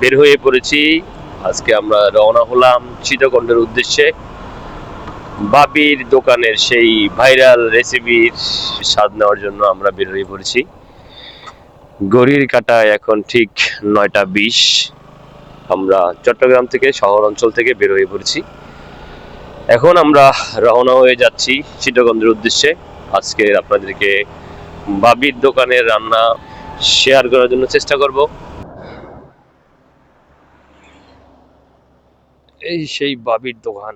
বের হয়ে পড়েছি। আজকে আমরা রওনা হলাম চিটাগংয়ের উদ্দেশ্যে। বাবির দোকানের সেই ভাইরাল রেসিপির স্বাদ নেওয়ার জন্য আমরা বের হয়ে পড়েছি। ঘড়ির কাঁটায় এখন ঠিক 9টা 20। আমরা চট্টগ্রাম থেকে, শহর অঞ্চল থেকে বের হয়ে পড়েছি। এখন আমরা রওনা হয়ে যাচ্ছি চিটাগংয়ের উদ্দেশ্যে। আজকে আপনাদেরকে বাবির দোকানের রান্না শেয়ার করার জন্য চেষ্টা করব। এই সেই বাবির দোকান।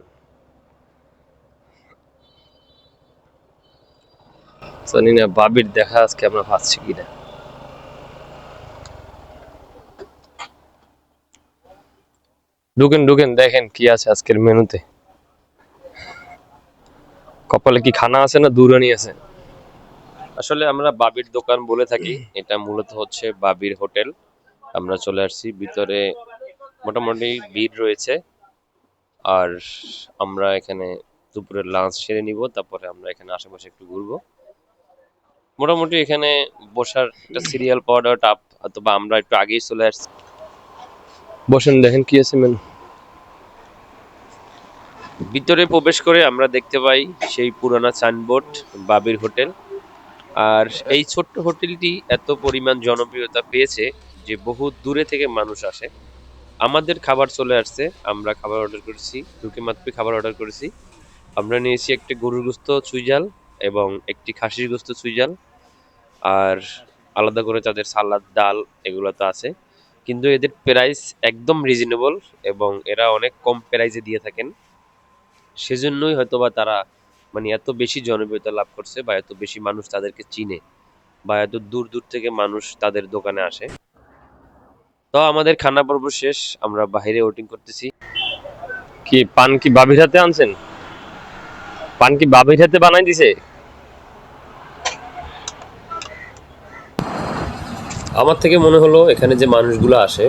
জানি না বাবির দেখা আজকে আমরা পাচ্ছি কিনা। ঢুকেন ঢুকেন, দেখেন কি আছে আজকের মেনুতে। কপালে কি খানা আছে না দুরানি আছে? আসলে আমরা বাবির দোকান বলে থাকি, এটা মূলত হচ্ছে বাবির হোটেল। আমরা চলে আসছি ভিতরে, মোটামুটি ভিড় রয়েছে। আর আমরা এখানে দুপুরের লাঞ্চ সেরে নিব, তারপরে আমরা এখানে আশেপাশে একটু ঘুরবো। মোটামুটি এখানে বসার একটা সিরিয়াল পাওয়াটা টাফ, অথবা আমরা একটু আগেই চলে আসছি। বসেন, দেখেন কি আছে মেনু। ভিতরে প্রবেশ করে আমরা দেখতে পাই সেই পুরানা সাইনবোর্ড বাবির হোটেল। আর এই ছোট্ট হোটেলটি এত পরিমাণ জনপ্রিয়তা পেয়েছে যে বহু দূরে থেকে মানুষ আসে। আমাদের খাবার চলে আসছে, আমরা খাবার অর্ডার করেছি, ঢুকে মাত্রই খাবার অর্ডার করেছি। আমরা নিয়েছি একটি গরুর গোস্ত চুইঝাল এবং একটি খাসির গোস্ত চুইঝাল। আর আলাদা করে তাদের সালাদ, ডাল এগুলো তো আছে, কিন্তু এদের প্রাইস একদম রিজনেবল এবং এরা অনেক কম প্রাইসে দিয়ে থাকেন। সেজন্যই হয়তোবা তারা মানে এত বেশি জনপ্রিয়তা লাভ করছে, বা এত বেশি মানুষ তাদেরকে চিনে, বা এত দূর দূর থেকে মানুষ তাদের দোকানে আসে। তো আমাদের খানা পর্ব শেষ, আমরা বাইরে ওয়েটিং করতেছি। কি পান কি বাবির হাতে আনছেন? পান কি বাবির হাতে বানাই দিছে? আমার থেকে মনে হলো এখানে যে মানুষগুলো আসে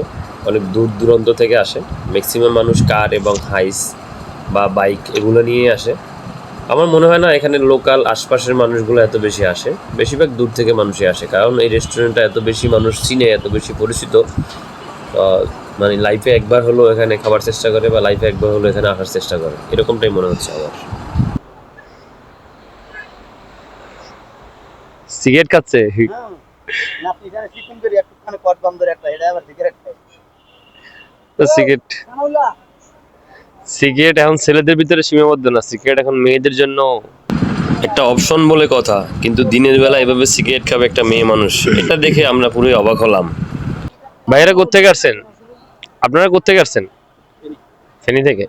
অনেক দূর দূরান্ত থেকে আসে। ম্যাক্সিমাম মানুষ কার এবং হাইস বা বাইক এগুলো নিয়ে আসে। আমার মনে হয় না এখানে লোকাল আশপাশের মানুষগুলো এত বেশি আসে, বেশিরভাগ দূর থেকে মানুষই আসে, কারণ এই রেস্টুরেন্টটা এত বেশি মানুষ চিনে, এত বেশি পরিচিত। মানে লাইফে একবার হলো এখানে খাবার চেষ্টা করে, বা লাইফে একবার হলো এখানে আসার চেষ্টা করে, এরকমটাই মনে হচ্ছে আমার। সিগারেট খাচ্ছে? সিগারেট সিগারেট এখন ছেলেদের ভিতরে সীমাবদ্ধ না, সিগারেট এখন মেয়েদের জন্য একটা অপশন বলে কথা। কিন্তু দিনের বেলা এভাবে সিগারেট খাবে একটা মেয়ে মানুষ, এটা দেখে আমরা পুরোই অবাক হলাম। ভাইয়েরা কোত্থেকে আসছেন? আপনারা কোত্থেকে আসছেন? ফেনী থেকে?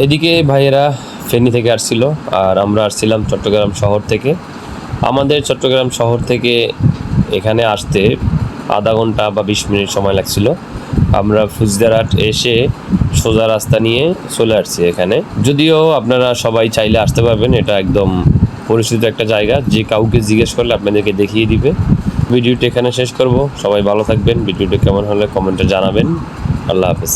এদিকে ভাইয়েরা ফেনী থেকে আসছিল, আর আমরা আসছিলাম চট্টগ্রাম শহর থেকে। আমাদের চট্টগ্রাম শহর থেকে এখানে আসতে আধা ঘন্টা বা 20 মিনিট সময় লাগছিল। আমরা ফুজদারহাট এসে সোজা রাস্তা নিয়ে চলে আসছি এখানে। যদিও আপনারা সবাই চাইলে আসতে পারবেন, এটা একদম পরিচিত একটা জায়গা, যে কাউকে জিজ্ঞেস করলে আপনাদেরকে দেখিয়ে দিবে। ভিডিওটি এখানে শেষ করব, সবাই ভালো থাকবেন। ভিডিওটি কেমন হলে কমেন্টে জানাবেন। আল্লাহ হাফেজ।